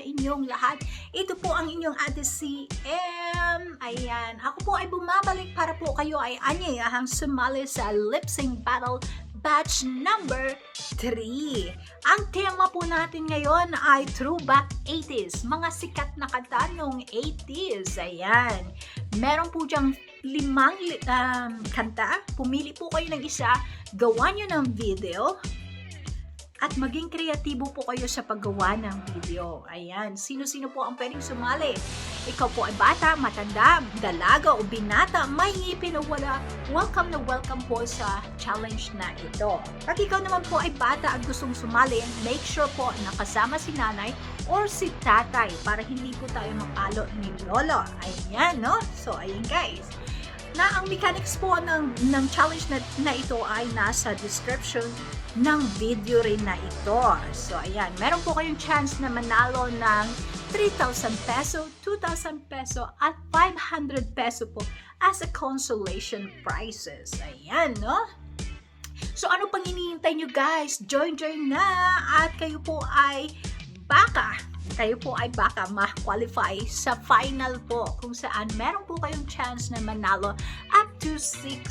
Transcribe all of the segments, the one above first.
sa inyong lahat. Ito po ang inyong Ate CM. Ayan, ako po ay bumabalik para po kayo ay anyayahang sumali sa Lipsync Battle Batch number 3. Ang tema po natin ngayon ay Throwback 80s, mga sikat na kanta noong 80s. Ayan, meron po diyang 5 kanta. Pumili po kayo ng isa, gawan nyo ng video, at maging kreatibo po kayo sa paggawa ng video. Ayan, sino-sino po ang pwedeng sumali? Ikaw po ay bata, matanda, dalaga o binata, may ngipin o wala, welcome na welcome po sa challenge na ito. Pag ikaw naman po ay bata at gustong sumali, make sure po nakasama si nanay or si tatay para hindi po tayo mapalo ni lolo. Ayan, no? So, ayan guys. Na ang mechanics po ng challenge na ito ay nasa description ng video rin na ito. So, ayan. Meron po kayong chance na manalo ng 3,000 peso, 2,000 peso, at 500 peso po as a consolation prizes. Ayan, no? So, ano pang hinihintay nyo guys? Join na! At kayo po ay baka ma-qualify sa final po kung saan meron po kayong chance na manalo up to 6,000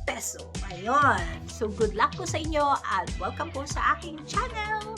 peso. Ayun. So, good luck po sa inyo at welcome po sa aking channel!